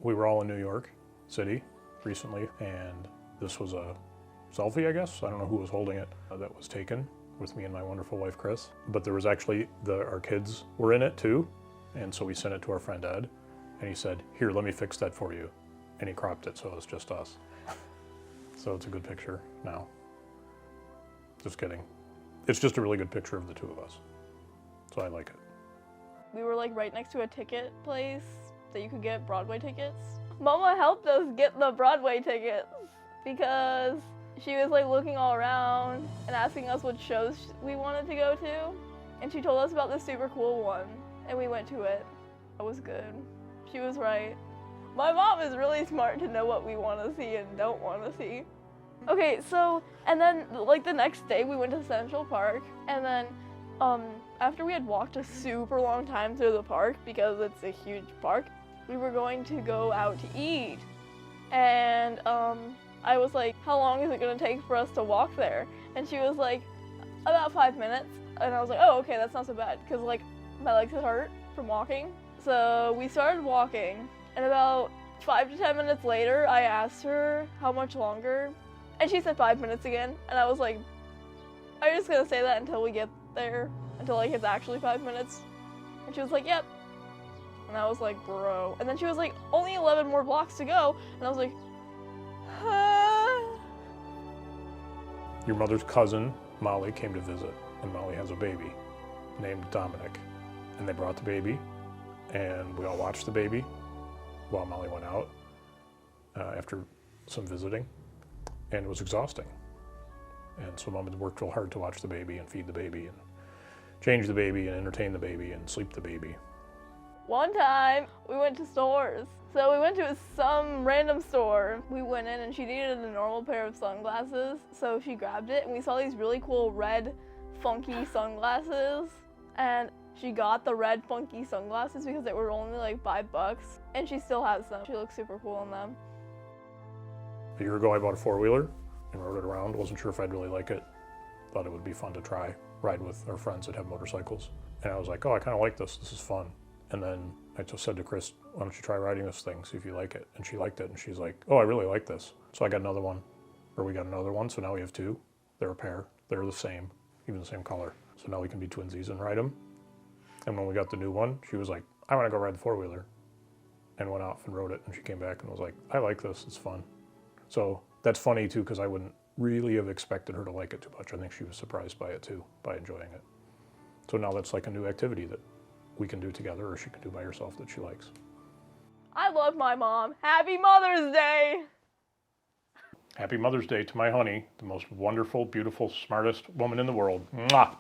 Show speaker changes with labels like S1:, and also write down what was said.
S1: We were all in New York City recently, and this was a selfie, I guess. I don't know who was holding it, that was taken with me and my wonderful wife, Chris. But there was actually, our kids were in it too, and so we sent it to our friend Ed, and he said, "Here, let me fix that for you." And he cropped it so it's just us. So it's a good picture now. Just kidding. It's just a really good picture of the two of us. So I like it.
S2: We were like right next to a ticket place that you could get Broadway tickets. Mama helped us get the Broadway tickets because she was like looking all around and asking us what shows we wanted to go to. And she told us about this super cool one and we went to it. It was good. She was right. My mom is really smart to know what we want to see and don't want to see. Okay, so, and then like the next day we went to Central Park, and then after we had walked a super long time through the park because it's a huge park, we were going to go out to eat. And I was like, "How long is it gonna take for us to walk there?" And she was like, "About 5 minutes." And I was like, "Oh, okay, that's not so bad," because like my legs had hurt from walking. So we started walking, and about 5 to 10 minutes later, I asked her how much longer, and she said 5 minutes again. And I was like, "Are you just gonna say that until we get there? Until like it's actually 5 minutes?" And she was like, "Yep." And I was like, "Bro." And then she was like, "Only 11 more blocks to go." And I was like,
S1: Your mother's cousin, Molly, came to visit, and Molly has a baby named Dominic. And they brought the baby, and we all watched the baby while Molly went out after some visiting, and it was exhausting. And so Mom had worked real hard to watch the baby and feed the baby and change the baby and entertain the baby and sleep the baby.
S2: One time, we went to stores. So we went to some random store. We went in and she needed a normal pair of sunglasses, so she grabbed it and we saw these really cool red, funky sunglasses. And she got the red, funky sunglasses because they were only like $5, and she still has them. She looks super cool in them.
S1: A year ago, I bought a four-wheeler and rode it around. Wasn't sure if I'd really like it. Thought it would be fun to try, ride with our friends that have motorcycles. And I was like, "Oh, I kind of like this. This is fun." And then I just said to Chris, "Why don't you try riding this thing, see if you like it?" And she liked it, and she's like, "Oh, I really like this." So I got another one, or we got another one, so now we have two. They're a pair. They're the same, even the same color. So now we can be twinsies and ride them. And when we got the new one, she was like, "I want to go ride the four-wheeler," and went off and rode it. And she came back and was like, "I like this, it's fun." So that's funny too, because I wouldn't really have expected her to like it too much. I think she was surprised by it too, by enjoying it. So now that's like a new activity that we can do together, or she can do by herself, that she likes.
S2: I love my mom. Happy Mother's Day!
S1: Happy Mother's Day to my honey, the most wonderful, beautiful, smartest woman in the world. Mwah!